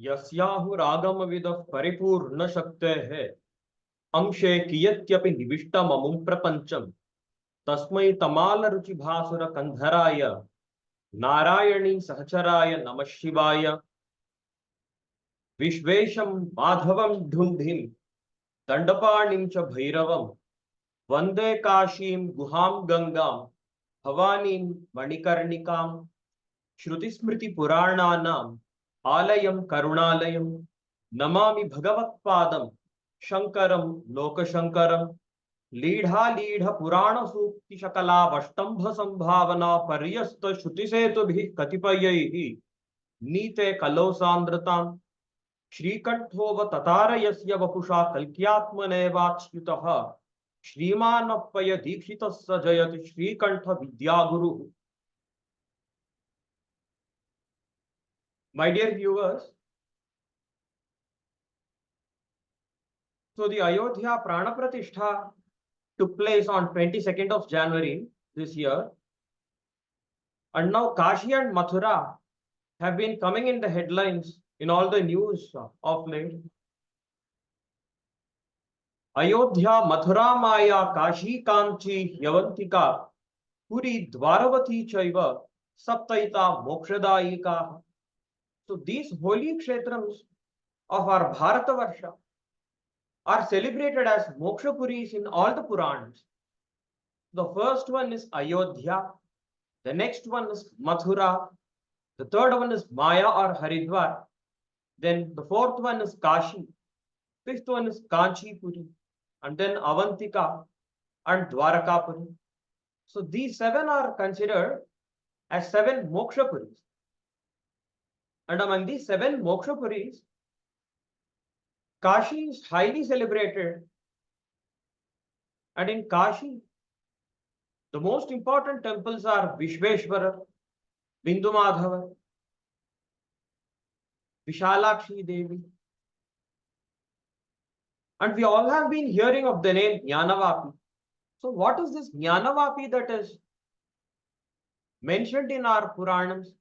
यस्याहुरागमविदः परिपूर्णशक्तेः अंशे कियत्यपि निविष्टममुं प्रपञ्चम् तस्मै तमालरुचिभासुरकन्धराय नारायणी सहचराय नमः शिवाय। विश्वेशं माधवं ढुण्ढिं दण्डपाणिं च भैरवं वन्दे काशीं गुहां गंगां भवानीं मणिकर्णिकां। श्रुतिस्मृतिपुराणानाम् आलयं करुणालयं नमामि भगवत्पादं शङ्करं लोकशङ्करम्। लीढालीढ पुराणसूक्तिशकलावष्टम्भ संभावना पर्यस्त श्रुतिसेतुभिः कतिपयैः नीते कलौ सान्द्रताम्। श्रीकण्ठोऽवततार यस्य वपुषा कल्क्यात्मनेवाच्युतः श्रीमानप्पय दीक्षितः स जयति Shrikanth विद्यागुरुः। My dear viewers, so the Ayodhya Prana Pratishtha took place on 22nd of January this year, and now Kashi and Mathura have been coming in the headlines in all the news of late. Ayodhya, Mathura, Maya, Kashi, Kanchi, Yavantika, Puri, Dwaravati, Chaiva, Saptaita, Mokshadayika. So these holy kshetrams of our Bharatavarsha are celebrated as Mokshapuris in all the Puranas. The first one is Ayodhya, the next one is Mathura, the third one is Maya or Haridwar, then the fourth one is Kashi, fifth one is Kanchipuri, and then Avantika and Dwarakapuri. So these seven are considered as seven Mokshapuris. And among these seven Mokshapuris, Kashi is highly celebrated. And in Kashi, the most important temples are Vishveshwara, Bindumadhava, Vishalakshi Devi. And we all have been hearing of the name Gyanvapi. So what is this Gyanvapi that is mentioned in our Puranas?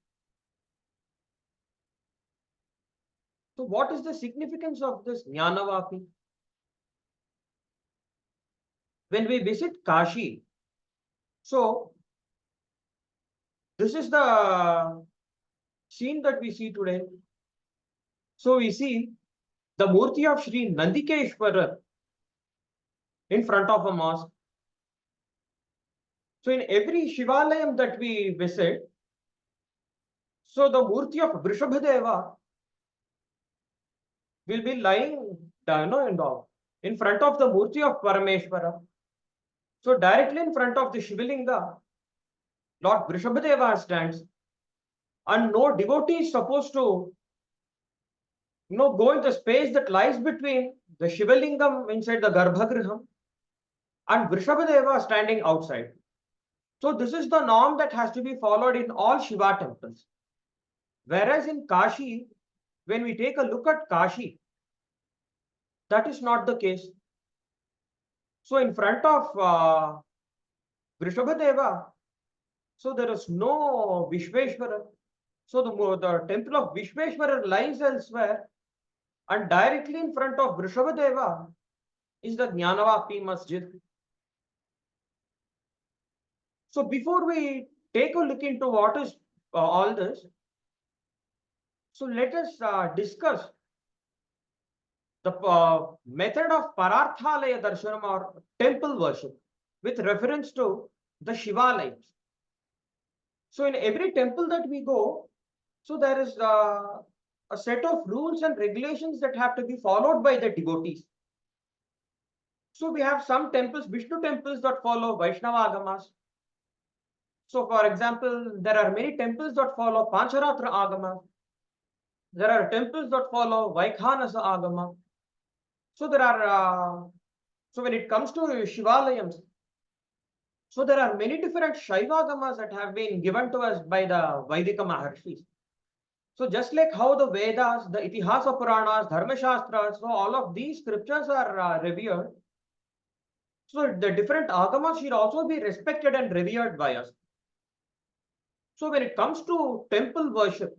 So what is the significance of this Gyanvapi? When we visit Kashi, so this is the scene that we see today. So we see the Murti of Sri Nandikeshwara in front of a mosque. So in every Shivalayam that we visit, so the Murti of Vrishabhadeva will be lying in front of the Murti of Parameshwara. So directly in front of the Shivalinga, Lord Vrishabhadeva stands, and no devotee is supposed to go in the space that lies between the Shivalingam inside the Garbhagriham and Vrishabhadeva standing outside. So this is the norm that has to be followed in all Shiva temples. Whereas in Kashi, when we take a look at Kashi, that is not the case. So in front of Vrishabhadeva, so there is no Vishveshwara. So the temple of Vishveshwara lies elsewhere, and directly in front of Vrishabhadeva is the Gyanvapi Masjid. So before we take a look into what is all this, so let us discuss the method of Pararthalaya Darshanam or temple worship with reference to the Shivalayas. So in every temple that we go, so there is a set of rules and regulations that have to be followed by the devotees. So we have some temples, Vishnu temples, that follow Vaishnava Agamas. So for example, there are many temples that follow Pancharatra Agama. There are temples that follow Vaikhanasa Agama. So there are, so when it comes to Shivalayams, so there are many different Shaivagamas that have been given to us by the Vaidika Maharshis. So just like how the Vedas, the Itihasa Puranas, Dharma Shastras, so all of these scriptures are revered. So the different Agamas should also be respected and revered by us. So when it comes to temple worship,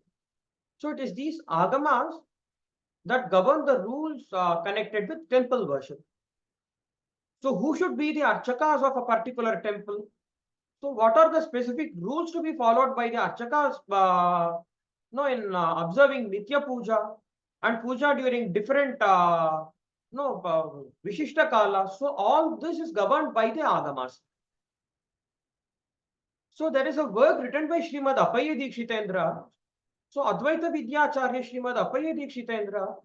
so it is these Agamas that govern the rules connected with temple worship. So who should be the archakas of a particular temple? So what are the specific rules to be followed by the archakas no, in observing Nitya Puja and Puja during different no, Vishishta Kala? So all this is governed by the Agamas. So there is a work written by Srimad Appaya Dikshitendra. So Advaita Vidyacharya Srimad Appaya Dikshitendra,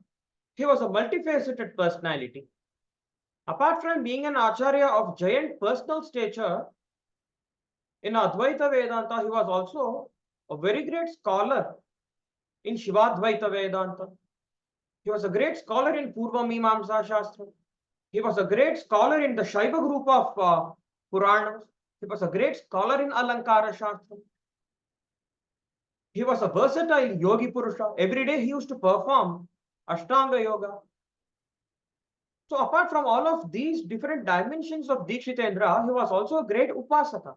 he was a multifaceted personality. Apart from being an Acharya of giant personal stature, in Advaita Vedanta, he was also a very great scholar in Shivadvaita Vedanta. He was a great scholar in Purva Mimamsa Shastra. He was a great scholar in the Shaiva group of Puranas. He was a great scholar in Alankara Shastra. He was a versatile yogi purusha. Every day he used to perform Ashtanga Yoga. So apart from all of these different dimensions of Dikshitendra, he was also a great Upasaka.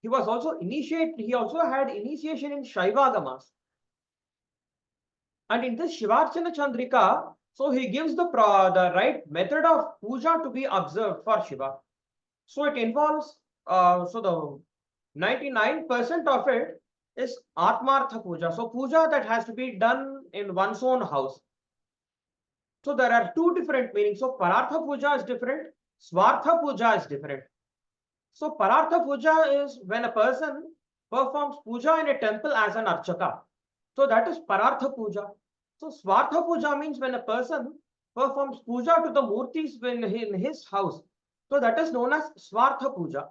He was also he also had initiation in Shaivagamas. And in this Shivarchana Chandrika, so he gives the right method of puja to be observed for Shiva. So it involves, so the 99% of it is Atmartha Puja. So puja that has to be done in one's own house. So there are two different meanings. So Parartha Puja is different, Swartha Puja is different. So Parartha Puja is when a person performs puja in a temple as an archaka. So that is Parartha Puja. So Swartha Puja means when a person performs puja to the murtis in his house. So that is known as Swartha Puja.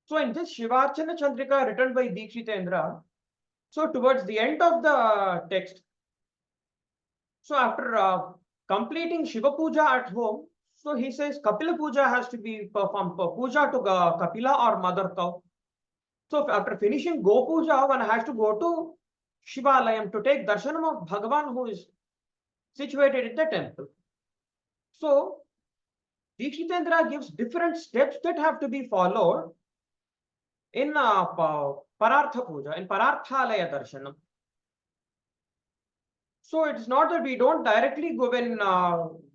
So in this Shivarchana Chandrika written by Dikshitendra, so towards the end of the text, so after completing Shiva Puja at home, so he says Kapila Puja has to be performed, puja to Kapila or mother cow. So after finishing Go Puja, one has to go to Shivalayam to take darshanam of Bhagavan who is situated in the temple. So Dikshitendra gives different steps that have to be followed in Parartha Puja, in Pararthalaya Darshanam. So it's not that we don't directly go when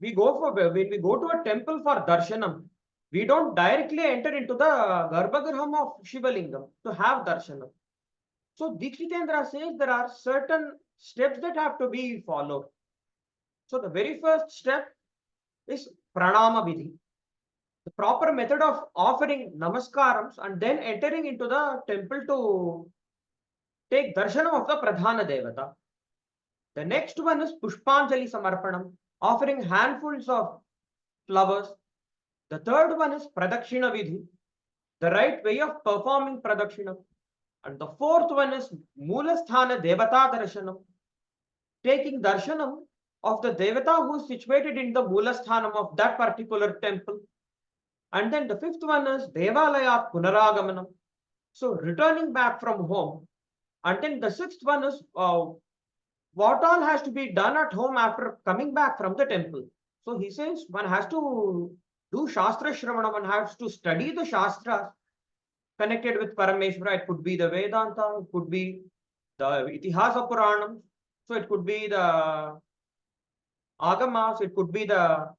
we go to a temple for darshanam, we don't directly enter into the Garbhagriha of Shivalingam to have darshanam. So Dikshitendra says there are certain steps that have to be followed. So the very first step is Pranama Vidhi, the proper method of offering namaskarams and then entering into the temple to take darshanam of the Pradhana Devata. The next one is Pushpanjali Samarpanam, offering handfuls of flowers. The third one is Pradakshina Vidhi, the right way of performing Pradakshina. And the fourth one is Moolasthana Devata Darshanam, taking darshanam of the Devata who is situated in the Moolasthanam of that particular temple. And then the fifth one is Devalayat Punaragamanam, so returning back from home. And then the sixth one is what all has to be done at home after coming back from the temple. So he says one has to do Shastra Shravana, one has to study the Shastras connected with Parameshvara. It could be the Vedanta, it could be the Itihasa Puranam, so it could be the Agamas, it could be the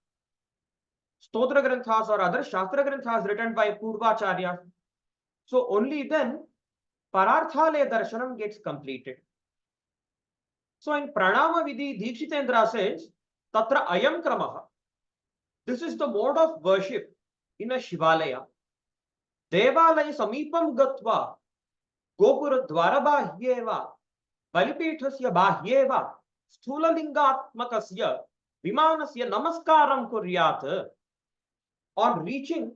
Stotra Granthas or other Shastra Granthas written by Purvacharyas. So only then Pararthalaya Darshanam gets completed. So in Pranama Vidhi, Dikshitendra says, Tatra Ayam Kramaha. This is the mode of worship in a Shivalaya. Devalaya Samipam Gatva, Gopura Dwarabahyeva, Balipithasya Bahyeva, Sthulalingatmakasya, Vimanasya Namaskaram Kuryat. On reaching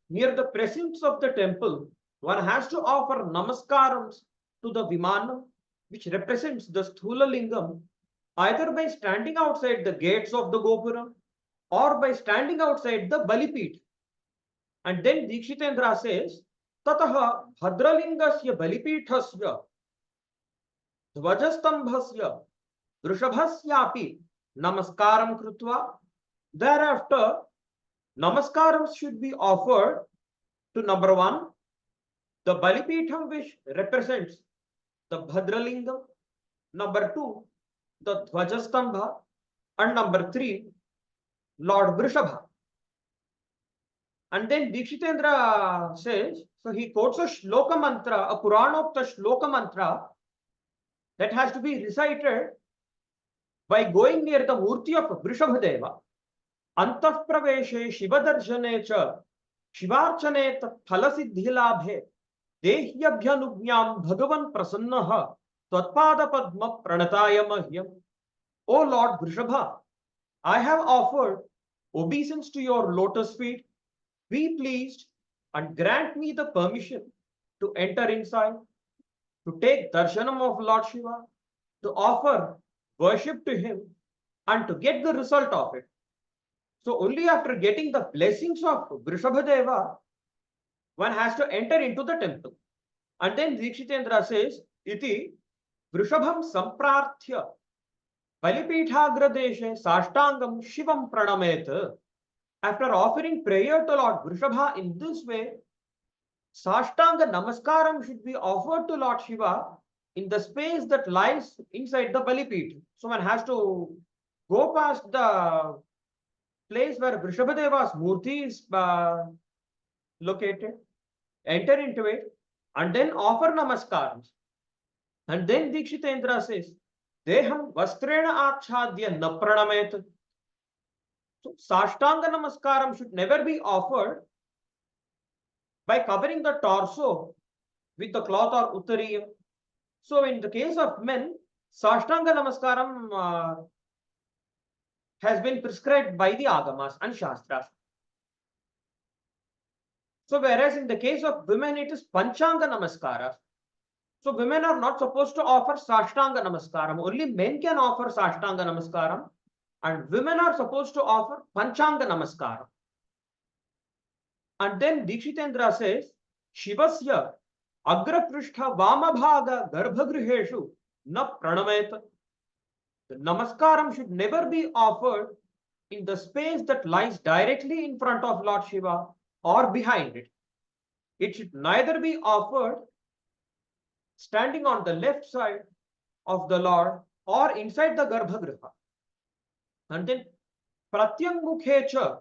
near the precincts of the temple, one has to offer namaskarams to the Vimanam, which represents the Sthula Lingam, either by standing outside the gates of the Gopuram or by standing outside the Balipit. And then Dikshitendra says, Tataha Bhadralingasya Balipithasya Dvajastambhasya Drishabhasyapi Namaskaram Krutva. Thereafter, namaskarams should be offered to number one, the Balipitham which represents the Bhadralingam. Number two, the Dvajastambha. And number 3, Lord Vrishabha. And then Dikshitendra says, so he quotes a shloka mantra, a Puranokta shloka mantra that has to be recited by going near the Murti of Vrishabhadeva. Antah praveshe Shivadarshane cha Shivarchane tat phalasiddhilabhe dehyabhyanugnyam Bhagavan prasannaha Tatpada Padma Pranataya Mahyam. O Lord Vrishabha, I have offered obeisance to your lotus feet. Be pleased and grant me the permission to enter inside, to take darshanam of Lord Shiva, to offer worship to him, and to get the result of it. So only after getting the blessings of Vrishabhadeva, one has to enter into the temple. And then Dikshitendra says, Iti Vrishabham Samprarthya Balipithagradeshe Sashtangam Shivam Pranamet. After offering prayer to Lord Vrishabha in this way, Sashtanga Namaskaram should be offered to Lord Shiva in the space that lies inside the Balipit. So one has to go past the place where Vrishabhadeva's Murti is located, enter into it, and then offer Namaskarams. And then Dikshitendra says, Deham Vastrena Achadya na pranamet. So Sashtanga Namaskaram should never be offered by covering the torso with the cloth or uttariyam. So in the case of men, Sashtanga Namaskaram has been prescribed by the Agamas and Shastras. So whereas in the case of women, it is Panchanga Namaskaras. So women are not supposed to offer Sashtanga Namaskaram. Only men can offer Sashtanga Namaskaram, and women are supposed to offer Panchanga Namaskaram. And then Dikshitendra says, Shivasya Agraprishtha Vamabhaga Garbhagruheshu na pranamet. The Namaskaram should never be offered in the space that lies directly in front of Lord Shiva or behind it. It should neither be offered standing on the left side of the Lord or inside the Garbhagriha. And then Pratyangmukhe cha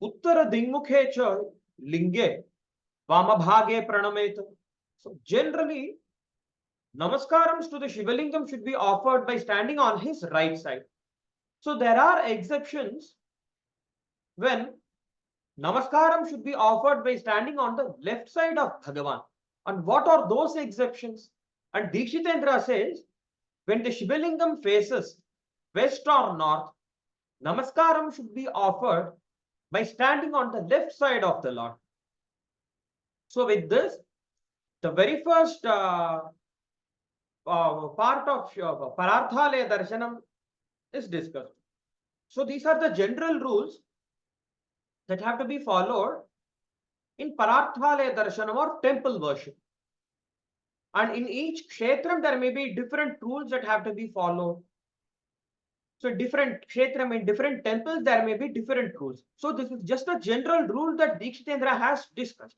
Uttara Dingmukhe cha Linge Vamabhage Pranamet. So generally, Namaskarams to the Shivalingam should be offered by standing on his right side. So there are exceptions when Namaskaram should be offered by standing on the left side of Bhagavan. And what are those exceptions? And Dikshitendra says, when the Shivalingam faces west or north, Namaskaram should be offered by standing on the left side of the Lord. So with this, the very first part of Pararthalaya Darshanam is discussed. So these are the general rules that have to be followed in Pararthalaya Darshanam or temple worship. And in each kshetram, there may be different rules that have to be followed. So different kshetram in different temples, there may be different rules. So this is just a general rule that Dikshitendra has discussed.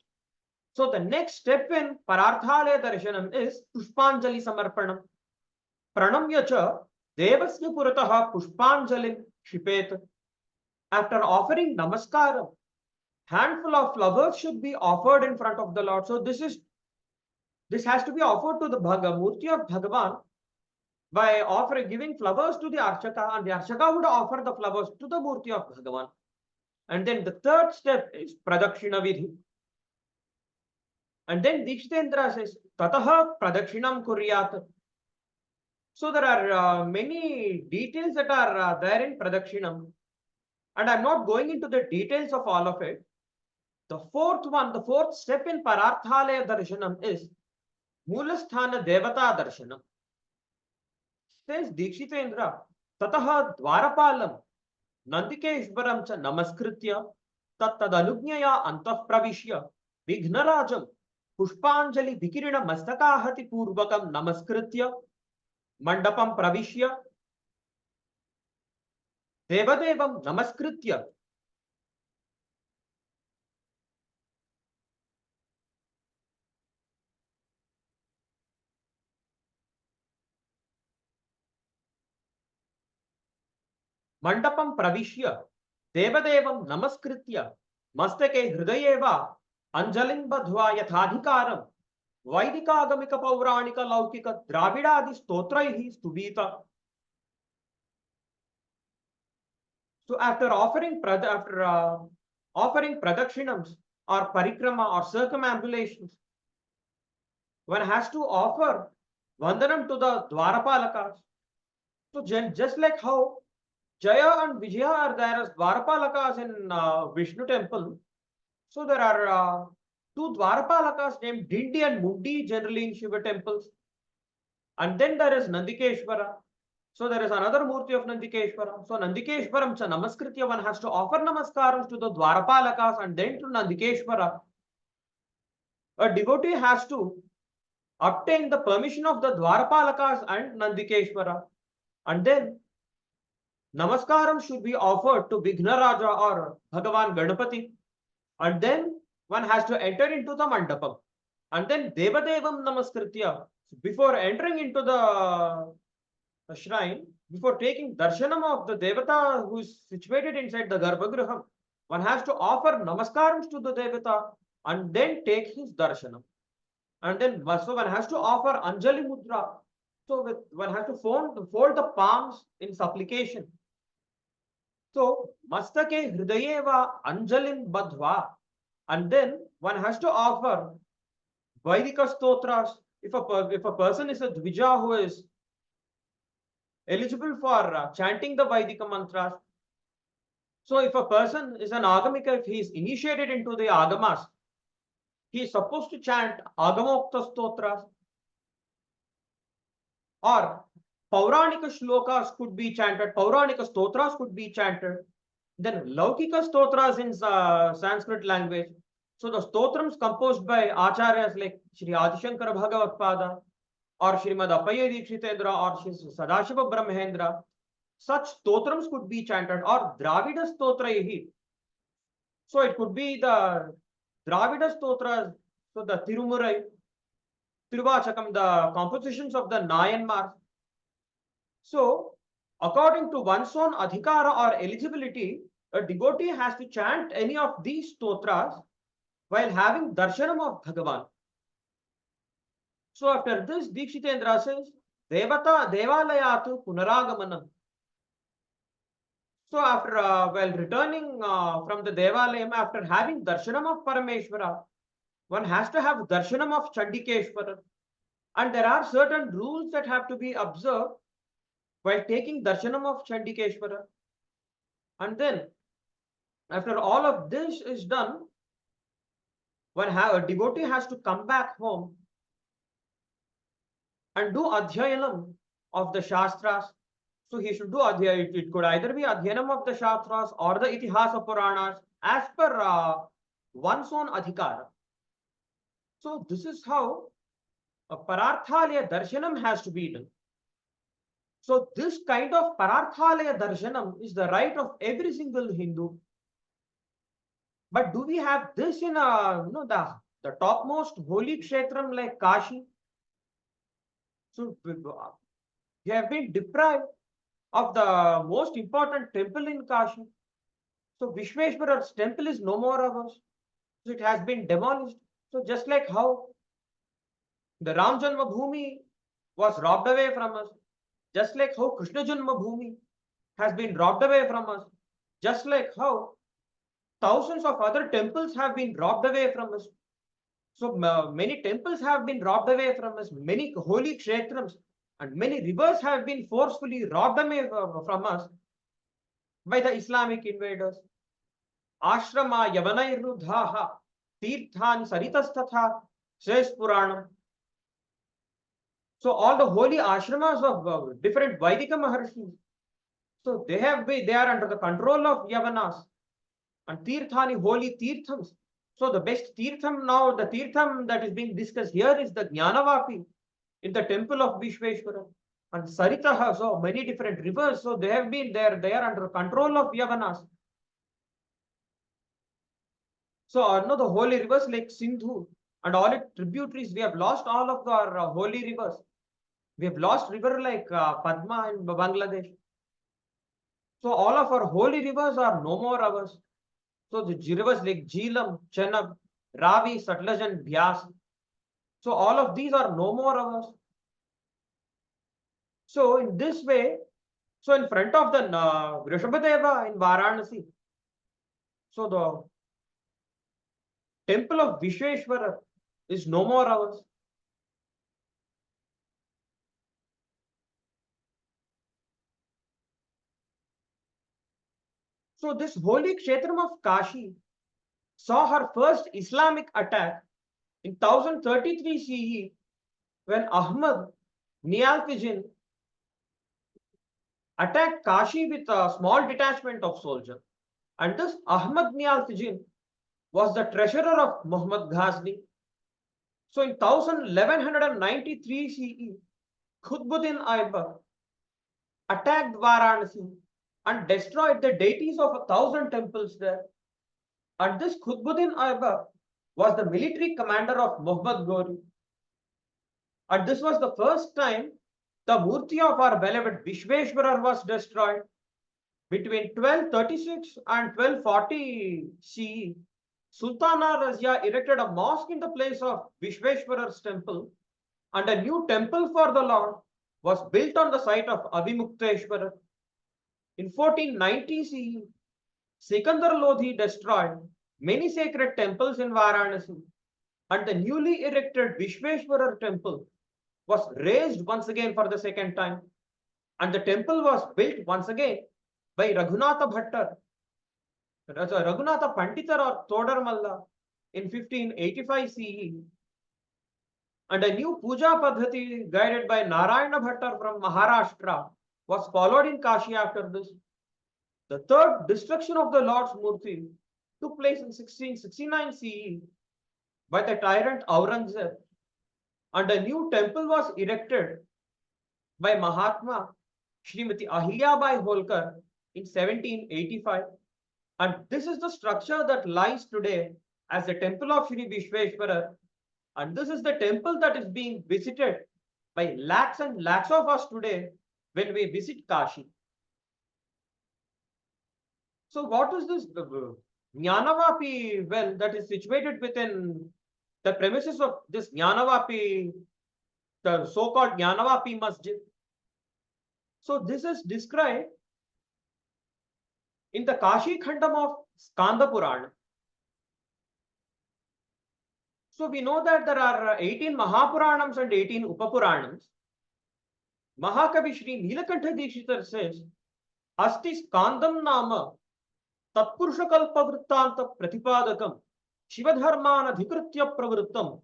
So the next step in Pararthalaya Darshanam is Pushpanjali Samarpanam. Pranamya cha Devasya Purataha Pushpanjalim Shipet. After offering Namaskaram, handful of flowers should be offered in front of the Lord. So this has to be offered to the Murti of Bhagavan by giving flowers to the Archaka, and the Archaka would offer the flowers to the Murti of Bhagavan. And then the third step is Pradakshina Vidhi. And then Dikshitendra says, Tataha Pradakshinam Kuryat. So there are many details that are there in Pradakshinam. And I'm not going into the details of all of it. The fourth step in Pararthalaya Darshanam is Moolasthana Devata Darshanam. Says Dikshitendra, Tataha Dwarapalam Nandikeshwaram cha Namaskritya Tattadanugnaya Antah Pravishya Vighnarajam Pushpanjali Vikirina Mastakahati Purvakam Namaskritya Mandapam Pravishya Devadevam Namaskritya. mandapam pravishya devadevam namaskritya mastake hridayeva anjalim badhva yathadhikaram vaidikagamika pauranika laukika dravidadi stotraihi stuvita. So after offering pradakshinams or parikrama or circumambulations, one has to offer vandanam to the dwarapalakas. So just like how Jaya and Vijaya are there as dwarapalakas in Vishnu temple, so there are two dwarapalakas named Dindi and Mundi generally in Shiva temples. And then there is Nandikeshwara. So there is another Murti of Nandikeshwara. So Nandikeshwaram cha namaskritya, one has to offer namaskarams to the dwarapalakas and then to Nandikeshwara. A devotee has to obtain the permission of the dwarapalakas and Nandikeshwara. And then namaskaram should be offered to Vighnaraja or Bhagavan Ganapati. And then one has to enter into the mandapam. And then Devadevam Namaskritya. Before entering into the shrine, before taking darshanam of the Devata who is situated inside the Garbhagriha, one has to offer namaskarams to the Devata and then take his darshanam. And then so one has to offer Anjali Mudra. So one has to fold the palms in supplication. So Mastake Hridayeva Anjalim Badhva. And then one has to offer Vaidika Stotras. If a person is a Dvija who is eligible for chanting the Vaidika mantras, so if a person is an Agamika, if he is initiated into the Agamas, he is supposed to chant Agamokta Stotras, or Pauranika Shlokas could be chanted, Pauranika Stotras could be chanted, then Laukika Stotras in Sanskrit language. So the stotrams composed by acharyas like Shri Adishankara Bhagavatpada or Srimad Appaya Dikshitendra or Shri Sadashiva Brahmendra, such stotrams could be chanted, or Dravida Stotraihi. So it could be the Dravida Stotras, so the Tirumurai, Tiruvachakam, the compositions of the Nayanmars. So according to one's own adhikara or eligibility, a devotee has to chant any of these stotras while having darshanam of Bhagavan. So after this, Dikshitendra says, Devata Devalayatu Punaragamanam. So after while returning from the Devalayam, after having darshanam of Parameshwara, one has to have darshanam of Chandikeshwara. And there are certain rules that have to be observed while taking darshanam of Chandikeshwara. And then after all of this is done, a devotee has to come back home and do adhyayanam of the shastras. So he should do adhyayanam. It could either be adhyayanam of the shastras or the itihasa Puranas as per one's own adhikara. So this is how a pararthalaya darshanam has to be done. So this kind of pararthalaya darshanam is the right of every single Hindu. But do we have this in the topmost holy kshetram like Kashi? So we have been deprived of the most important temple in Kashi. So Vishweshwara's temple is no more ours. So it has been demolished. So just like how the Ram Janma Bhoomi was robbed away from us, just like how Krishna Janma Bhoomi has been robbed away from us, just like how thousands of other temples have been robbed away from us. So many temples have been robbed away from us, many holy kshetrams and many rivers have been forcefully robbed away from us by the Islamic invaders. Ashrama Yavanairuddhaha Tirthan Saritastatha says Puranam. So all the holy ashramas of different Vaidika Maharshis, so they are under the control of Yavanas. And Tirthani, holy Tirthams. So the best Tirtham now, the Tirtham that is being discussed here is the Gyanvapi in the temple of Vishweshwara. And Saritaha, so many different rivers, so they have been there, they are under control of Yavanas. So the holy rivers like Sindhu and all its tributaries, we have lost all of our holy rivers. We have lost river like Padma in Bangladesh. So all of our holy rivers are no more ours. So the rivers like Jhelum, Chenab, Ravi, Satluj and Byas. So all of these are no more ours. So in this way, so in front of the Vrishabhadeva in Varanasi, so the temple of Vishweshwara is no more ours. So this holy kshetram of Kashi saw her first Islamic attack in 1033 CE when Ahmad Nialkijin attacked Kashi with a small detachment of soldiers. And this Ahmad Nialkijin was the treasurer of Muhammad Ghazni. So in 1193 CE, Qutbuddin Aibak attacked Varanasi and destroyed the deities of 1,000 temples there. And this Qutbuddin Aibak was the military commander of Muhammad Ghori. And this was the first time the Murti of our beloved Vishweshwarar was destroyed. Between 1236 and 1240 CE, Sultana Razia erected a mosque in the place of Vishweshwarar's temple, and a new temple for the Lord was built on the site of Abhimukteshwarar. In 1490 CE, Sikandar Lodhi destroyed many sacred temples in Varanasi, and the newly erected Vishweshwarar temple was raised once again for the second time, and the temple was built once again by Raghunatha Bhattar, Raghunatha Panditar or Todar Malla in 1585 CE, and a new puja paddhati guided by Narayana Bhattar from Maharashtra was followed in Kashi after this. The third destruction of the Lord's Murti took place in 1669 CE by the tyrant Aurangzeb, and a new temple was erected by Mahatma Srimati Ahilyabai Holkar in 1785. And this is the structure that lies today as the temple of Sri Vishweshwarar. And this is the temple that is being visited by lakhs and lakhs of us today when we visit Kashi. So what is this Gyanvapi well that is situated within the premises of this Gyanvapi, the so-called Gyanvapi Masjid? So this is described in the Kashi Khandam of Skanda Purana. So we know that there are 18 Mahapuranams and 18 Upapuranams. Mahakavi Shri Nilakantha Dikshitar says, Asti Skandam Nama Tatpurushakalpavrittanta Pratipadakam Shivadharman Adhikritya Pravrittam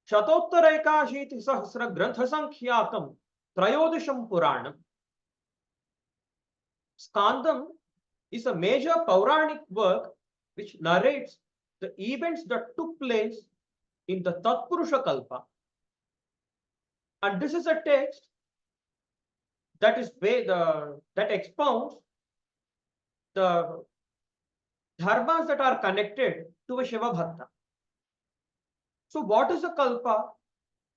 Shatottaraikashiti Sahasra Grantha Sankhyatam Trayodisham Puranam. Skandam is a major Puranic work which narrates the events that took place in the Tatpurusha Kalpa. And this is a text that is that expounds the dharmas that are connected to a Shiva Bhakta. So what is a Kalpa?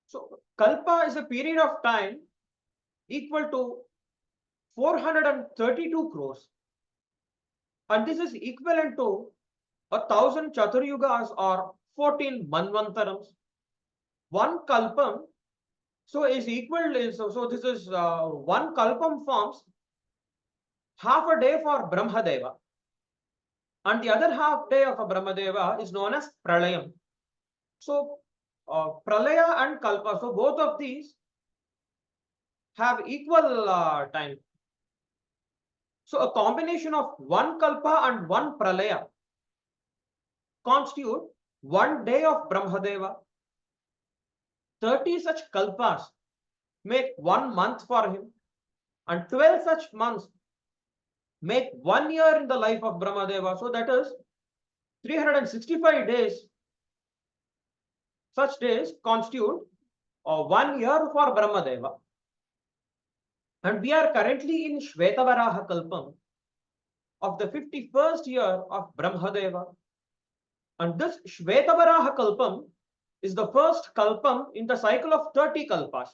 So Kalpa is a period of time equal to 432 crores. And this is equivalent to 1,000 Chaturyugas or 14 Manvantarams. One Kalpam so is equal so this is one Kalpam forms half a day for Brahmadeva, and the other half day of a Brahmadeva is known as Pralayam. So Pralaya and Kalpa, so both of these have equal time. So a combination of one Kalpa and one Pralaya constitute one day of Brahmadeva. 30 such Kalpas make 1 month for him, and 12 such months make 1 year in the life of Brahmadeva. So that is 365 days. Such days constitute 1 year for Brahmadeva. And we are currently in Shvetavaraha Kalpam of the 51st year of Brahmadeva. And this Shvetavaraha Kalpam is the first Kalpam in the cycle of 30 Kalpas.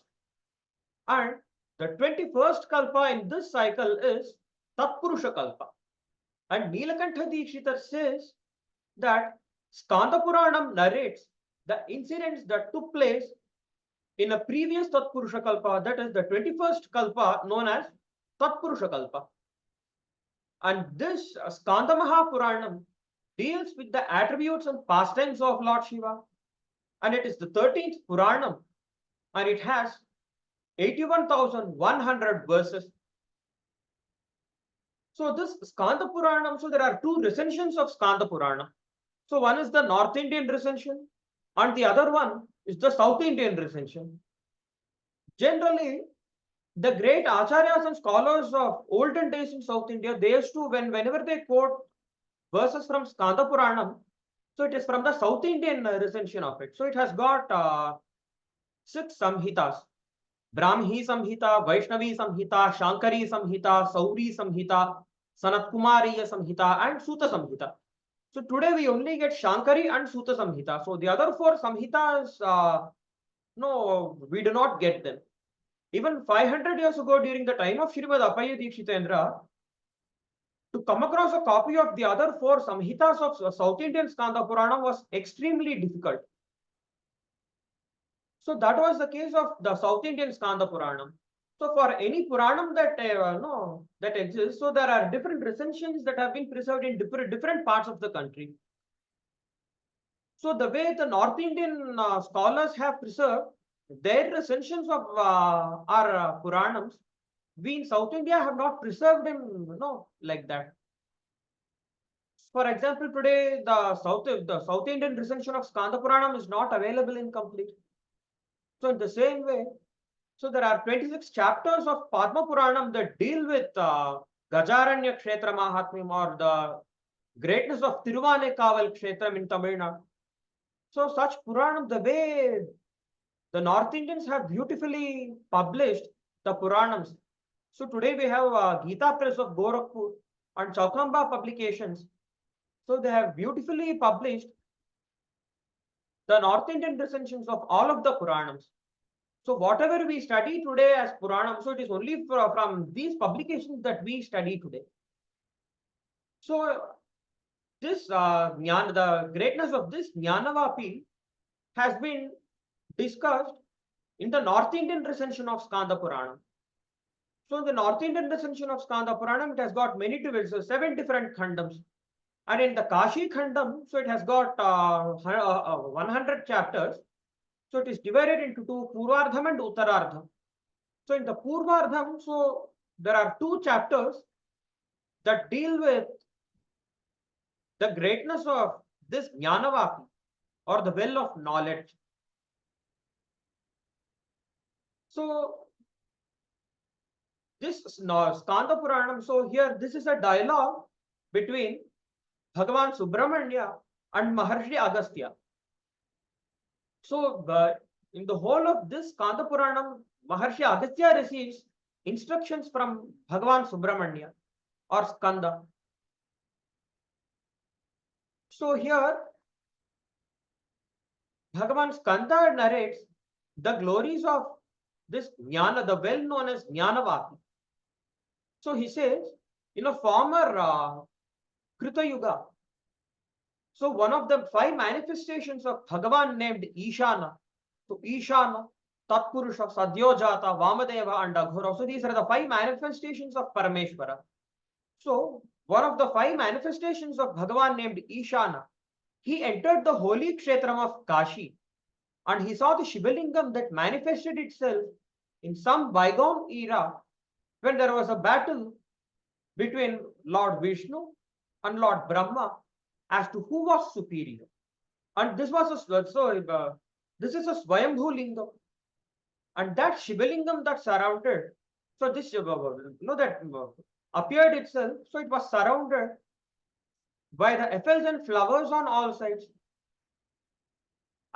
And the 21st Kalpa in this cycle is Tatpurusha Kalpa. And Nilakantha Dikshita says that Skanda Puranam narrates the incidents that took place in a previous Tatpurusha Kalpa, that is the 21st Kalpa known as Tatpurusha Kalpa. And this Skanda Mahapuranam deals with the attributes and pastimes of Lord Shiva. And it is the 13th Puranam and it has 81,100 verses. So this Skanda Puranam, so there are two recensions of Skanda Purana. So one is the North Indian recension and the other one is the South Indian recension. Generally, the great acharyas and scholars of olden days in South India, they used to, whenever they quote verses from Skanda Puranam, so it is from the South Indian recension of it. So it has got 6 samhitas. Brahmi Samhita, Vaishnavi Samhita, Shankari Samhita, Sauri Samhita, Sanat Kumariya Samhita, and Suta Samhita. So today we only get Shankari and Suta Samhita. So the other 4 Samhitas, no, we do not get them. Even 500 years ago, during the time of Srimad Appaya Dikshitendra, to come across a copy of the other 4 Samhitas of South Indian Skanda Purana was extremely difficult. So that was the case of the South Indian Skanda Puranam. So for any Puranam that that exists, so there are different recensions that have been preserved in different parts of the country. So the way the North Indian scholars have preserved their recensions of our Puranams, we in South India have not preserved them, like that. For example, today the South Indian recension of Skanda Puranam is not available in complete. So in the same way, so there are 26 chapters of Padma Puranam that deal with Gajaranya Kshetra Mahatmyam or the greatness of Tiruvanekaval Kshetram in Tamil Nadu. So such Puranam, the way the North Indians have beautifully published the Puranams. So today we have Gita Press of Gorakhpur and Chaukamba Publications. So they have beautifully published the North Indian recensions of all of the Puranams. So whatever we study today as Puranam, so it is only from these publications that we study today. So this the greatness of this Gyanvapi has been discussed in the North Indian recension of Skanda Puranam. So the North Indian recension of Skanda Puranam, it has got many divisions, so 7 different khandams. And in the Kashi Khandam, so it has got 100 chapters. So it is divided into 2, Purvardham and Uttarardham. So in the Purvardham, so there are 2 chapters that deal with the greatness of this Jnanavapi or the well of knowledge. So this Skanda Puranam, so here this is a dialogue between Bhagavan Subramanya and Maharshi Agastya. So in the whole of this Skanda Puranam, Maharshi Agastya receives instructions from Bhagavan Subramanya or Skanda. So here Bhagavan Skanda narrates the glories of this Jnana, the well known as Jnanavapi. So he says, in a former Krita Yuga, so one of the 5 manifestations of Bhagavan named Ishana. So Ishana, Tatpurusha, Sadyojata, Vamadeva and Aghora. So these are the 5 manifestations of Parameshwara. So one of the 5 manifestations of Bhagavan named Ishana, he entered the holy kshetram of Kashi and he saw the Shivalingam that manifested itself in some bygone era when there was a battle between Lord Vishnu and Lord Brahma as to who was superior. And this was this is a Swayambhu Lingam. And that Shivalingam that surrounded, so this that appeared itself, so it was surrounded by the effulgent flowers on all sides.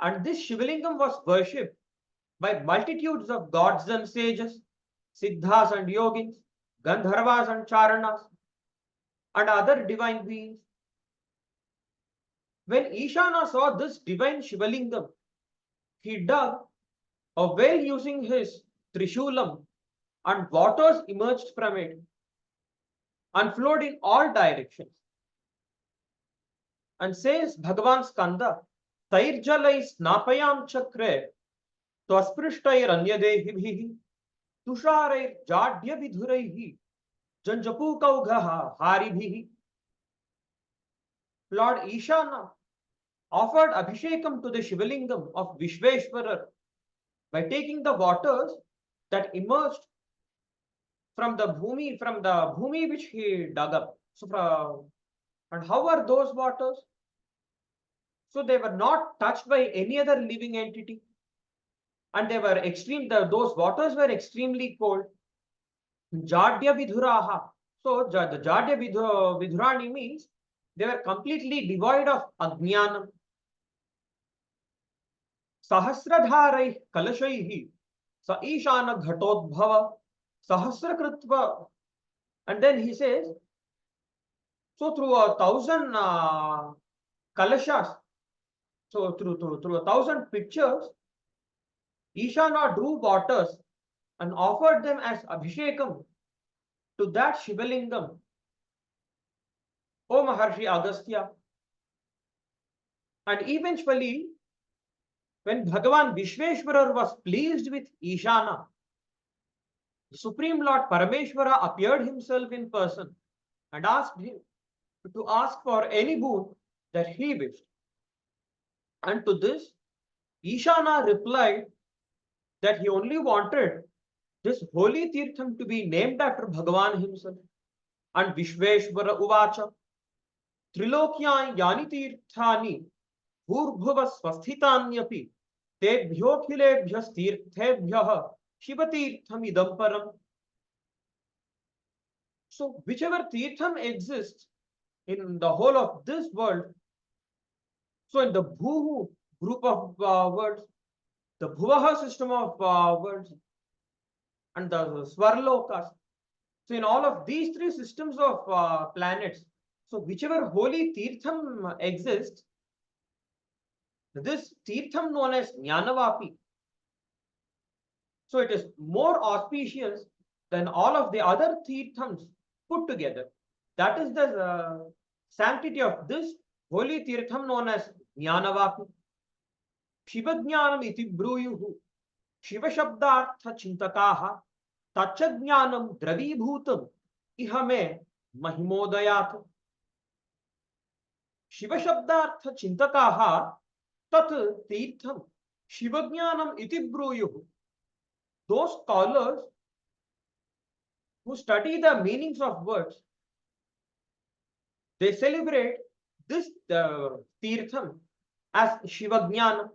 And this Shivalingam was worshipped by multitudes of gods and sages, Siddhas and Yogins, Gandharvas and Charanas, and other divine beings. When Ishana saw this divine Shivalingam, he dug a well using his Trishulam and waters emerged from it. and flowed in all directions. And says Bhagavan Skanda, Tairjalai snapayam chakre त्वस्पृष्टैरन्यदेहिभिः तुषारैर्जाड्यविधुरैः जञ्जपूकौघः हारिभिः. Lord Ishana offered Abhishekam to the Shivalingam of Vishveshwarar by taking the waters that emerged from the bhumi which he dug up. And how were those waters? So they were not touched by any other living entity, and they were those waters were extremely cold. Jadya vidhuraha. So the Jadya vidhurani means they were completely devoid of ajnanam. Sahasradharai kalashaihi sa ishana ghatodbhava sahasrakritva. And then he says, so through 1,000 kalashas, so through 1,000 pictures, Ishana drew waters and offered them as abhishekam to that Shivalingam, O Maharshi Agastya. And eventually, when Bhagavan Vishveshwarar was pleased with Ishana, the Supreme Lord Parameshwara appeared himself in person and asked him to ask for any boon that he wished. And to this, Ishana replied that he only wanted this holy Tirtham to be named after Bhagavan himself. And Vishveshwara Uvacha, Trilokyan Yani Tirthani, Bhurbhuva Swasthitanyapi, Tebhyokhilebhyas Tirthebhyah, Shivatirtham idam param. So, whichever Tirtham exists in the whole of this world, so in the Bhuhu group of words, the Bhuvaha system of words, and the Swarlokas. So in all of these three systems of planets, so whichever holy Tirtham exists, this Tirtham known as Gyanvapi, so it is more auspicious than all of the other Tirthams put together. That is the sanctity of this holy Tirtham known as Gyanvapi. Shivajnanam iti bruyuhu Shiva Shabdartha Chintakaha Tachajnanam Dravibhutam Ihame Mahimodayat. Shiva Shabdartha Chintakaha Tat Tirtham Shivajnanam iti bruyuhu. Those scholars who study the meanings of words, they celebrate this Tirtham as Shivajnanam.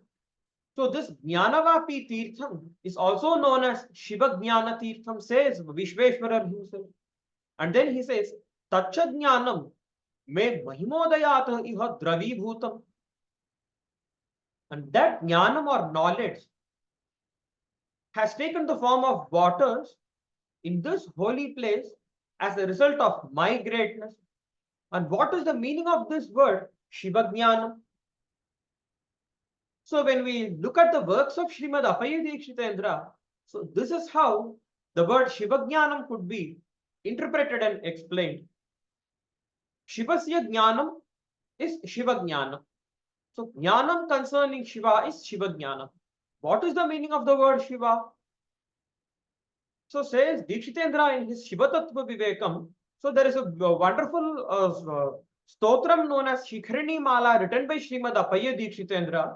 So this Gyanvapi Tirtham is also known as Shiva Jnana Tirtham, says Vishveshwarar himself. And then he says, Tachajnanam me mahimodayata iha dravibhutam. And that jnanam or knowledge has taken the form of waters in this holy place as a result of my greatness. And what is the meaning of this word, Shiva Jnanam? So when we look at the works of Srimad Apaya Dikshitendra, so this is how the word Shivajnanam could be interpreted and explained. Shivasya Jnanam is Shivajnanam. So Jnanam concerning Shiva is Shivajnanam. What is the meaning of the word Shiva? So says Dikshitendra in his Shiva Tattva Vivekam. So there is a wonderful stotram known as Shikharani Mala written by Srimad Apaya Dikshitendra.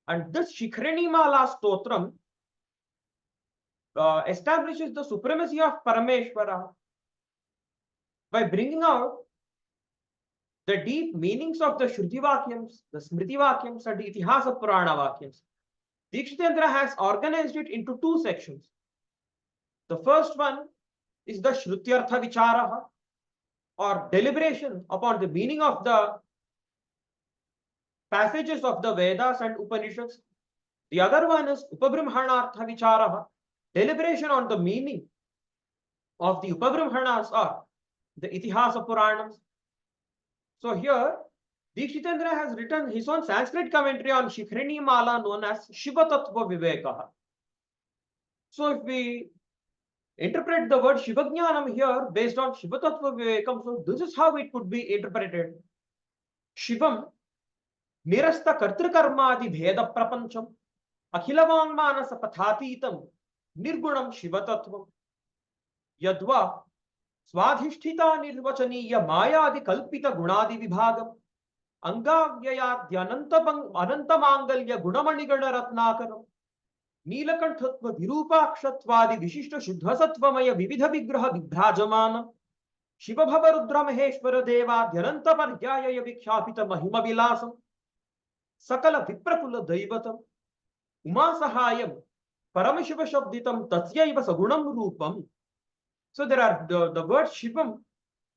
And this Shikharani Mala Stotram establishes the supremacy of Parameshwara by bringing out the deep meanings of the Shruti Vakyams, the Smriti Vakyams, and the Itihasa Purana Vakyams. Dikshitendra has organized it into two sections. The first one is the Shrutyartha Vicharaha, or deliberation upon the meaning of the passages of the Vedas and Upanishads. The other one is Upabrahmanartha Vicharaha, deliberation on the meaning of the Upabrahmanas or the Itihasa Puranas. So here, Dikshitendra has written his own Sanskrit commentary on Shikharani Mala known as Shiva Tattva Vivekaha. So if we interpret the word Shivajnanam here based on Shiva Tattva Vivekam. So this is how it could be interpreted. Shivam Nirasta Kartrikarmadi Bheda Prapancham Akhilavaangmanasa Pathatītam Nirgunam Shiva Tattvam Yadva Swadhishthita Nirvachaniya Mayadi Kalpita Gunadi Vibhagam Angavyayadhyanantamangalya Gunamanigana Ratnakaram नीलकंठत्व विरूपाक्षत्वादि विशिष्ट शुद्ध सत्वमय विविध विग्रह विभ्राजमान शिव भव रुद्र महेश्वर देवाद्यनंत पर्याय विख्यापित महिम विलासम सकल विप्रकुल दैवतम उमा सहायम परम शिव शब्दितम तस्यैव सगुणम रूपम. So there are the word Shivam,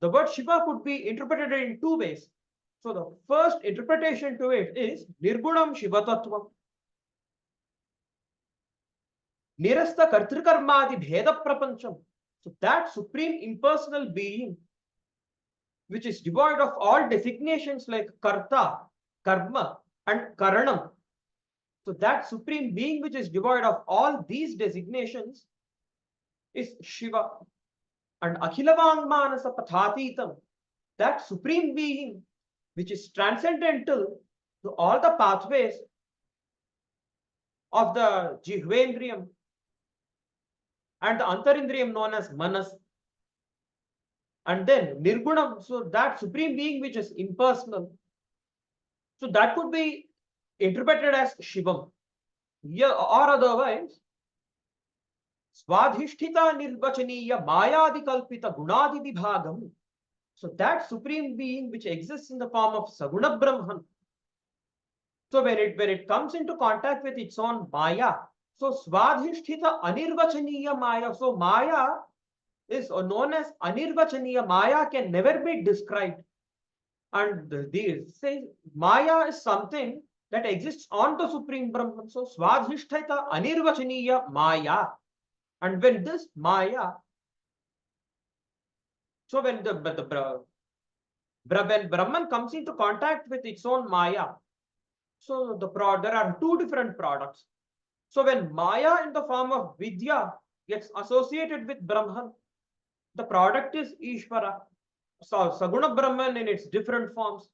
the word Shiva could be interpreted in two ways. So the first interpretation to it is Nirgunam Shiva Tattvam. Nirasta Kartrikarmadi Bheda Prapancham. So that supreme impersonal being, which is devoid of all designations like Karta, Karma, and Karanam. So that supreme being which is devoid of all these designations is Shiva. And Akhilavangmanasa Pathatītam, that supreme being which is transcendental to all the pathways of the Jihvendriyam and the Antarindriyam known as Manas. And then Nirgunam, so that supreme being which is impersonal. So that could be interpreted as Shivam. Yeah, or otherwise, Swadhishthita Nirvachaniya Mayadi Kalpita Gunadi Vibhagam. So that supreme being which exists in the form of Saguna Brahman. So when it comes into contact with its own Maya, so Swadhishthita Anirvachaniya Maya. So Maya is known as Anirvachaniya. Maya can never be described. And this says Maya is something that exists on the Supreme Brahman. So Swadhishthita Anirvachaniya Maya. And when this Maya, so when when Brahman comes into contact with its own Maya, so there are two different products. So when Maya in the form of Vidya gets associated with Brahman, the product is Ishvara. So Saguna Brahman in its different forms,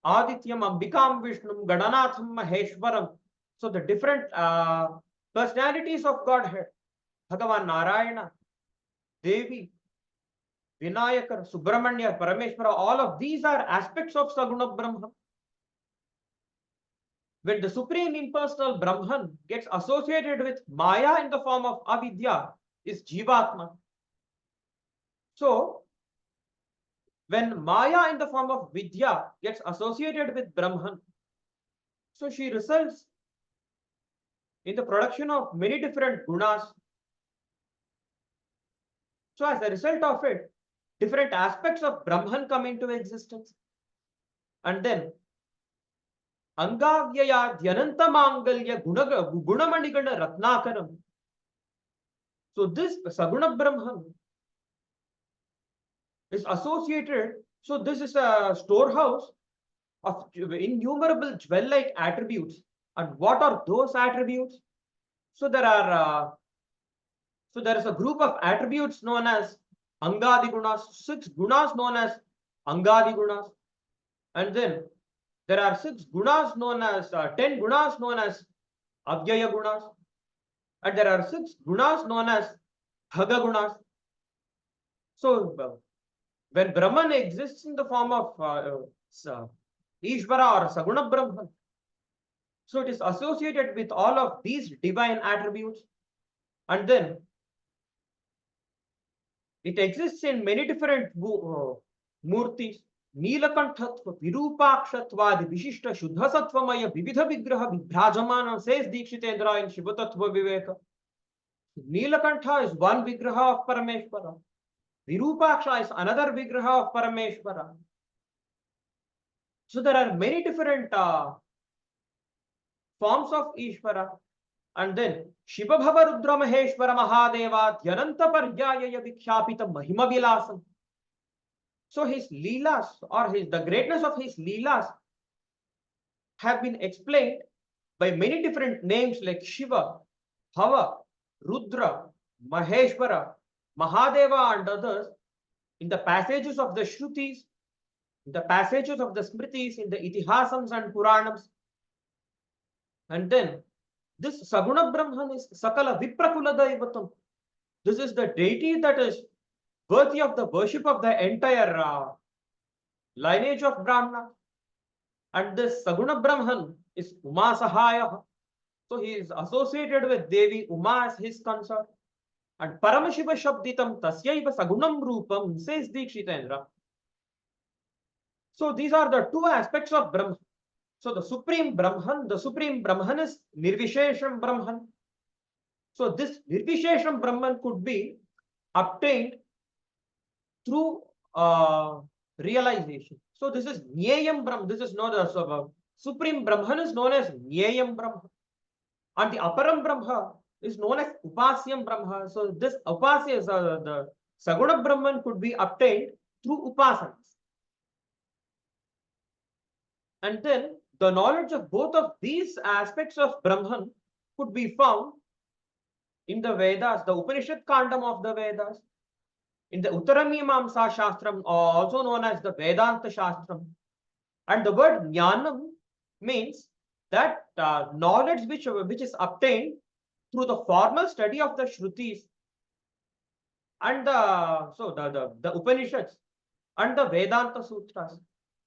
Adityam, Ambikam, Vishnum, Gadanatham, Maheshwaram. So the different personalities of Godhead, Bhagavan Narayana, Devi, Vinayakar, Subramanya, Parameshwara, all of these are aspects of Saguna Brahman. When the supreme impersonal Brahman gets associated with Maya in the form of Avidya, is Jivatma. So, when Maya in the form of Vidya gets associated with Brahman, so she results in the production of many different gunas. So, as a result of it, different aspects of Brahman come into existence. And then Angavyayadhyanantamangalya Gunamanigana Ratnakaram. So this Saguna Brahman is associated, so this is a storehouse of innumerable jewel-like attributes. And what are those attributes? So there is a group of attributes known as Angadi Gunas, 6 gunas known as Angadi Gunas. And then there are 10 gunas known as Avyaya Gunas. And there are 6 gunas known as Bhaga Gunas. So when Brahman exists in the form of Ishvara or Saguna Brahman, so it is associated with all of these divine attributes. And then it exists in many different murtis. Neelakanthatva, Virupakshatvadi, Vishishta, Shuddha Sattvamaya, Vividha Vigraha, Vibhrajamana, says Dikshitendra in Shiva Tattva Viveka. Neelakantha is one Vigraha of Parameshwara. Virupaksha is another Vigraha of Parameshwara. So there are many different forms of Ishvara. And then Shiva Bhava Rudra Maheshwara Mahadeva Dhyananta Paryaya Vikhyapita Mahima Vilasam. So his leelas or the greatness of his leelas have been explained by many different names like Shiva, Bhava, Rudra, Maheshwara, Mahadeva and others in the passages of the Shrutis, in the passages of the Smritis, in the Itihasams and Puranams. And then this Saguna Brahman is Sakala Viprakula Daivatam. This is the deity that is worthy of the worship of the entire lineage of Brahmana. And this Saguna Brahman is Uma Sahaya. So he is associated with Devi Uma as his consort. And Paramashiva Shabditam Tasyaiva Sagunam Rupam, says Dikshitendra. So these are the two aspects of Brahman. So the Supreme Brahman is Nirvishesham Brahman. So this Nirvishesham Brahman could be obtained through realization. So this is Nyayam Brahman. This is known as Supreme Brahman is known as Nyayam Brahman. And the Aparam Brahma is known as Upasyam Brahma. So this Upasya, the Saguna Brahman could be obtained through Upasanas. And then the knowledge of both of these aspects of Brahman could be found in the Vedas, the Upanishad Kandam of the Vedas, in the Uttaramimamsa Shastram, also known as the Vedanta Shastram. And the word Jnanam means that knowledge which is obtained through the formal study of the Shrutis and the Upanishads and the Vedanta Sutras.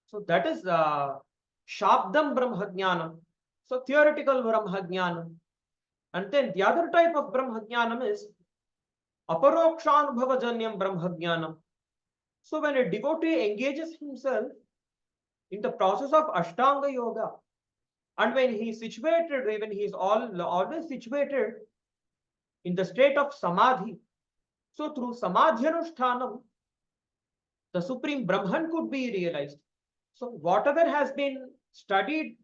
So that is Shabdam Brahmajnanam. So theoretical Brahmajnanam. And then the other type of Brahmajnanam is Aparokshanubhavajanyam Brahmajnanam. So when a devotee engages himself in the process of Ashtanga Yoga, and when he is situated, when he is always situated in the state of Samadhi, so through Samadhyanushtanam, the Supreme Brahman could be realized. So whatever has been studied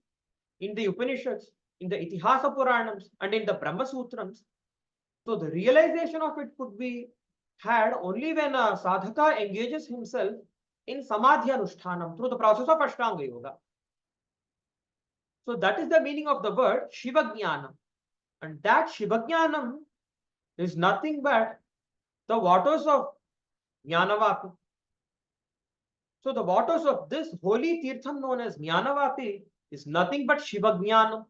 in the Upanishads, in the Itihasa Puranams, and in the Brahma Sutrams, so the realization of it could be had only when a sadhaka engages himself in Samadhyanushtanam through the process of Ashtanga Yoga. So that is the meaning of the word Shivajnanam. And that Shivajnanam is nothing but the waters of Gyanvapi. So the waters of this holy Tirtham known as Gyanvapi is nothing but Shivajnanam.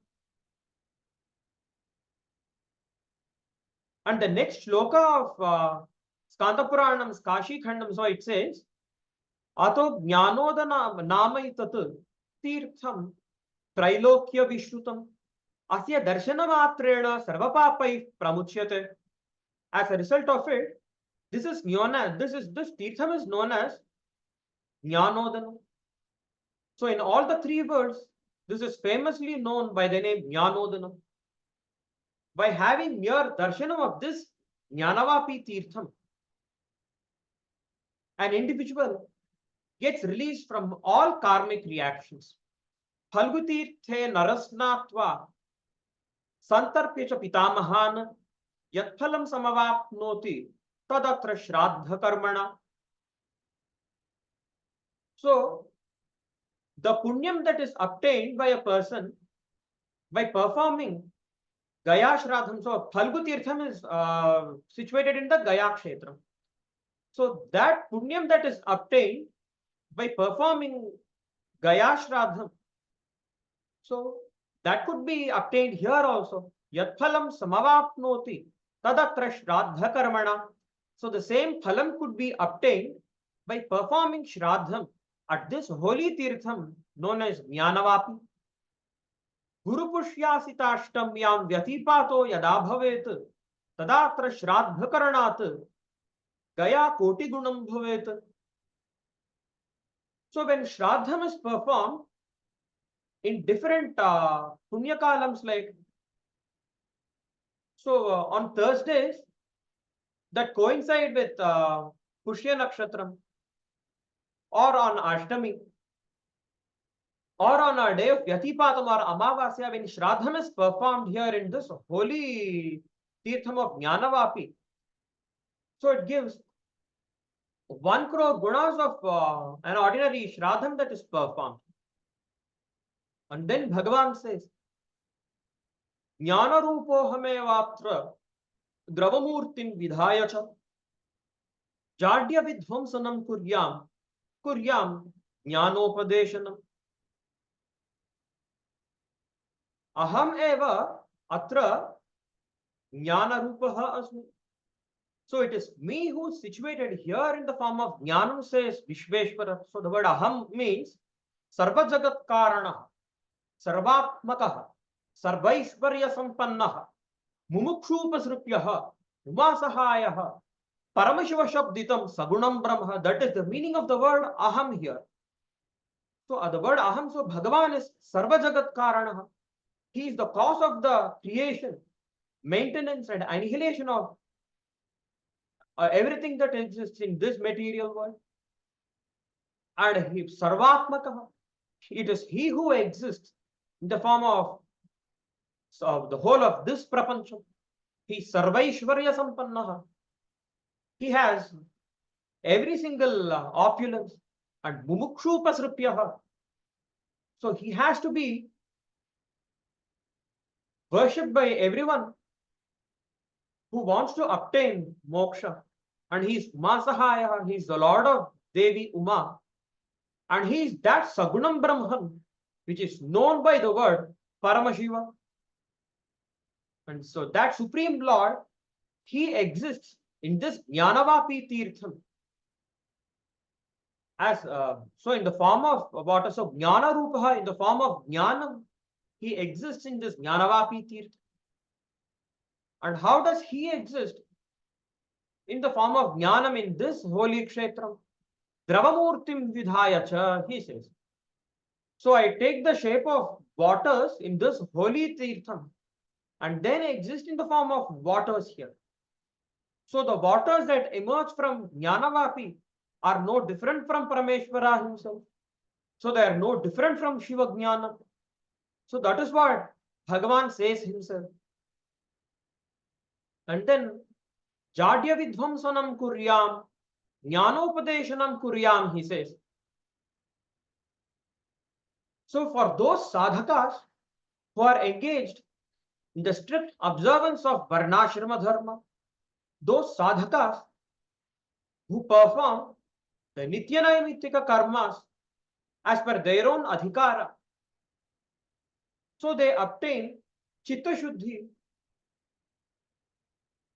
And the next shloka of Skanda Puranam's Kashi Khandam, so it says, Ato Jnanodana Namaitat Tirtham Trailokya Vishrutam Asya Darshana Matrena Sarvapapai Pramuchyate. As a result of it, this Tirtham is known as Jnanodana. So in all the three words, this is famously known by the name Jnanodana. By having mere darshanam of this Jnanvapi Tirtham, an individual gets released from all karmic reactions. Phalgutirthe narasnatva santarpya pitamahan yatphalam samavapnoti tadatra shraddha karmana. So the punyam that is obtained by a person by performing Gaya Shraddham. So Phalgu Tirtham is situated in the Gaya Kshetra. So that punyam that is obtained by performing Gaya Shraddham, so that could be obtained here also. Yatphalam samavapnoti tadatra shraddha karmana. So the same phalam could be obtained by performing shraddham at this holy Tirtham known as Jnanvapi. Guru Pushyasitashtamyam Vyatipato Yada Bhavet Tadatra Shraddha Karanat Gaya Koti Gunam Bhavet. So when Shraddham is performed in different Punya Kalams, like on Thursdays that coincide with Pushya Nakshatram, or on Ashtami, or on a day of Vyatipatam or Amavasya, when Shraddham is performed here in this holy Tirtham of Jnanvapi, so it gives 1 crore gunas of an ordinary Shraddham that is performed. And then Bhagavan says, Jnana Rupo Hame Vaptra Dravamurtin Vidhayacha Jadya vidvamsanam kuryam jnanopadeshanam. Aham eva atra jnanarupah asmi. So it is me who is situated here in the form of jnanam, says Vishveshwara. So the word aham means sarva jagat karana, sarvatmakah, sarvaishvarya sampannah, mumukshupasrupyah, umasahayah, paramashiva shabditam, sagunam brahma. That is the meaning of the word aham here. So the word aham, so Bhagavan is sarva jagat karana. He is the cause of the creation, maintenance and annihilation of everything that exists in this material world. And he sarvatmaka, it is he who exists in the form of the whole of this prapancham. He sarvaishvarya sampannaha. He has every single opulence and mumukshu pasrupyaha. So he has to be worshipped by everyone who wants to obtain moksha. And he is Umasahaya, he is the Lord of Devi Uma. And he is that Sagunam Brahman, which is known by the word Paramashiva. And so that Supreme Lord, he exists in this Gyanvapi Tirtham. As so in the form of water, so Jnana Rupaha, in the form of Jnanam, he exists in this Gyanvapi Tirtham. And how does he exist? In the form of Jnanam in this holy Kshetram. Dravamurtim Vidhayacha, he says. So I take the shape of waters in this holy Tirtham and then exist in the form of waters here. So the waters that emerge from Jnanavapi are no different from Parameshwara himself. So they are no different from Shiva Jnana. So that is what Bhagavan says himself. And then Jadya Vidvamsanam Kuryam, Jnanopadeshanam Kuryam, he says. So for those sadhakas who are engaged in the strict observance of Varnashrama Dharma, those sadhakas who perform the Nityanaimittika karmas as per their own adhikara, so they obtain Chitta Shuddhi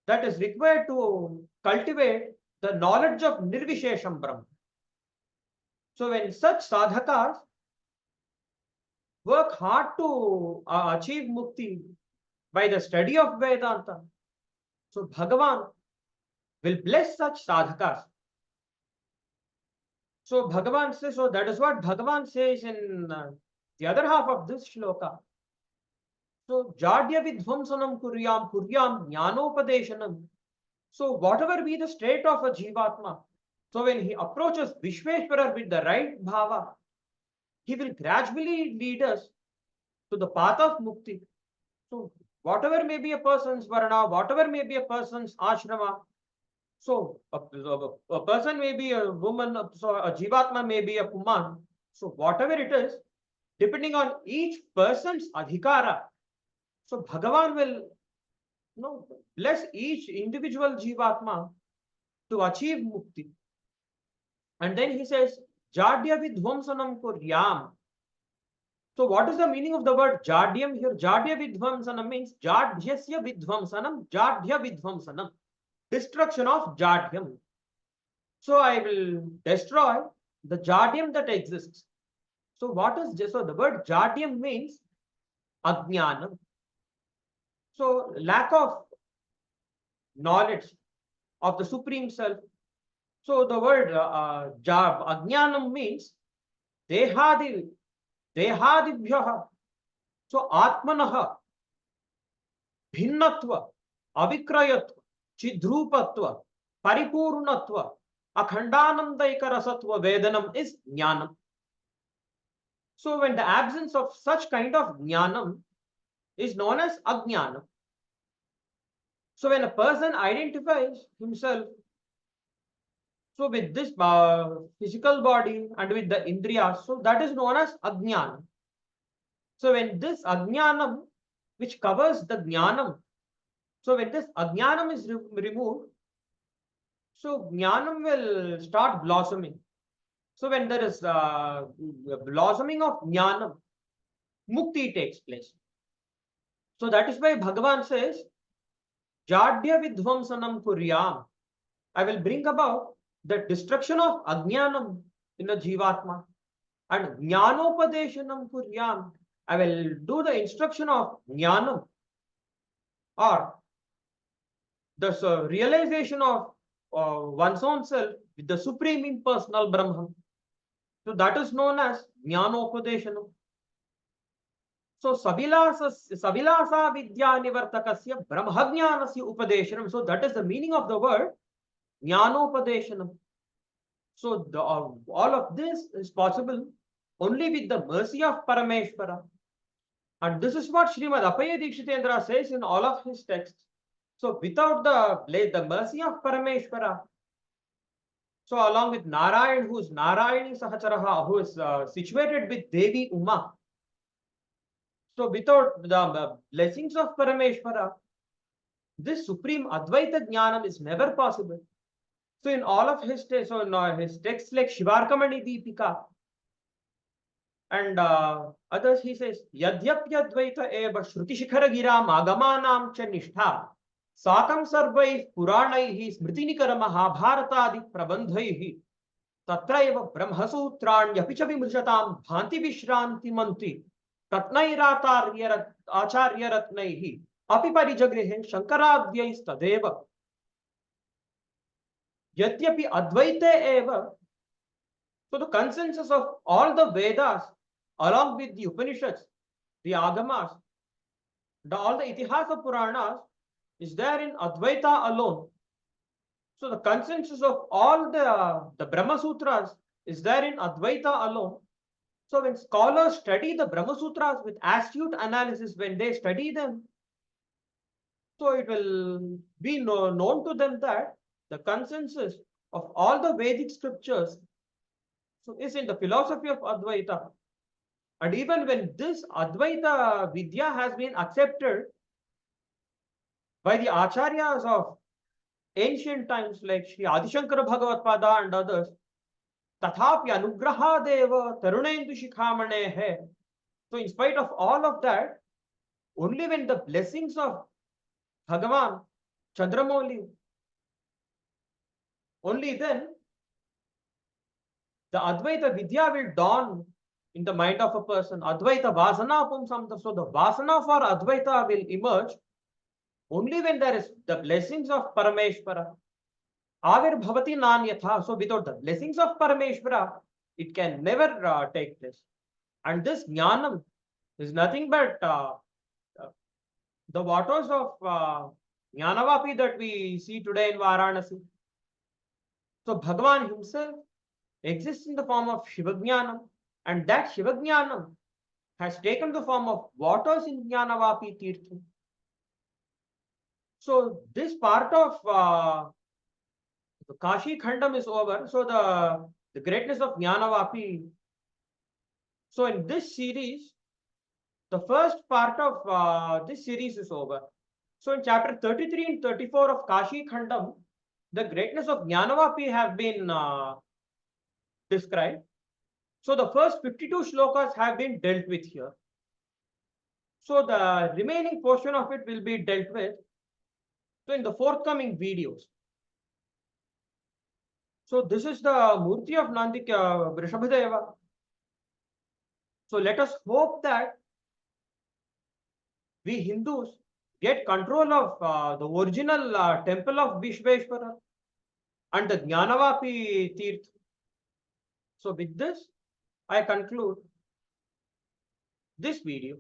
that is required to cultivate the knowledge of Nirvishesham Brahma. So when such sadhakas work hard to achieve mukti by the study of Vedanta, so Bhagavan will bless such sadhakas. So Bhagavan says, so that is what Bhagavan says in the other half of this shloka. So Jadya Vidvamsanam Kuryam Jnanopadeshanam. So whatever be the state of a Jivatma, so when he approaches Vishveshwara with the right bhava, he will gradually lead us to the path of mukti. So whatever may be a person's varna, whatever may be a person's ashrama, so a person may be a woman, so a Jivatma may be a Puman. So whatever it is, depending on each person's adhikara, so Bhagavan will bless each individual Jivatma to achieve mukti. And then he says, Jadya Vidvamsanam Kuryam. So what is the meaning of the word Jadyam here? Jadya Vidvamsanam means Jadyasya Vidvamsanam, Jadya Vidvamsanam. Destruction of Jadyam. So I will destroy the Jadyam that exists. So what is this? So the word Jadyam means Ajnanam. So lack of knowledge of the Supreme Self. So the word Ajnanam means Dehadibhyaha. So Atmanaha, Bhinnatva, Avikrayatva, Chidrupatva, Paripurnatva, Akhandanandaika Vedanam is Jnanam. So when the absence of such kind of Jnanam is known as Ajnanam. So when a person identifies himself so with this physical body and with the Indriyas, so that is known as Ajnanam. So when this Ajnanam, which covers the Jnanam, so when this Ajnanam is removed, So Jnanam will start blossoming. So when there is blossoming of Jnanam, Mukti takes place. So that is why Bhagavan says, Jadya vidvamsanam kuryam. I will bring about the destruction of Ajnanam in the Jivatma. And Jnanopadeshanam kuryam. I will do the instruction of Jnanam, or the realization of one's own self with the supreme impersonal Brahman. So that is known as Jnanopadeshanam. So Savilasa Vidya Nivartakasya Brahmajnanasya Upadeshanam. So that is the meaning of the word Jnanopadeshanam. So all of this is possible only with the mercy of Parameshvara. And this is what Srimad Apaya Dikshitendra says in all of his texts. So without the mercy of Parameshvara, so along with Narayan, who is Narayani Sahacharaha, who is situated with Devi Uma. So without the blessings of Parameshvara, this supreme Advaita Jnanam is never possible. So in all of his texts, so in his texts like Shivarkamani Deepika and others, he says, Yadhyapyadvaita eva Shruti Shikhara Giram Agamanam cha Nishtha Sakam Sarvai Puranaihi Smritinikaram Mahabharatadi Prabandhaihi Tatraiva Brahmasutranyapi cha vimrshatam Bhanti Vishranti Manti Tatnairataryaratnaihi Api Parijagrihe Shankaradyais Tadeva Yadyapi Advaite eva. So the consensus of all the Vedas, along with the Upanishads, the Agamas, all the Itihasa Puranas, is there in Advaita alone. So the consensus of all the Brahma Sutras is there in Advaita alone. So when scholars study the Brahma Sutras with astute analysis, when they study them, so it will be known to them that the consensus of all the Vedic scriptures so is in the philosophy of Advaita. And even when this Advaita Vidya has been accepted by the Acharyas of ancient times like Sri Adishankara Bhagavatpada and others, Tathapi Anugraha Deva Tarunendu Shikhamane hai. So in spite of all of that, only when the blessings of Bhagavan, Chandramouli, only then the Advaita Vidya will dawn in the mind of a person. Advaita Vasana Pumsamta. So the Vasana for Advaita will emerge only when there is the blessings of Parameshvara. Avir Bhavati Nanyatha. So without the blessings of Parameshvara, it can never take place. And this Jnanam is nothing but the waters of Gyanvapi that we see today in Varanasi. So Bhagavan himself exists in the form of Shivajnanam, and that Shivajnanam has taken the form of waters in Gyanvapi Tirtha. So this part of the Kashi Khandam is over. So the greatness of Gyanvapi. So in this series, the first part of this series is over. So in chapter 33 and 34 of Kashi Khandam, the greatness of Gyanvapi have been described. So the first 52 shlokas have been dealt with here. So the remaining portion of it will be dealt with in the forthcoming videos. So this is the Murti of Nandika Vrishabhadeva. So let us hope that we Hindus get control of the original temple of Vishveshwara and the Gyanvapi Tirth. So with this, I conclude this video.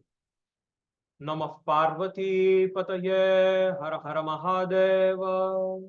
Namah Parvati Pataye Har Har Mahadeva.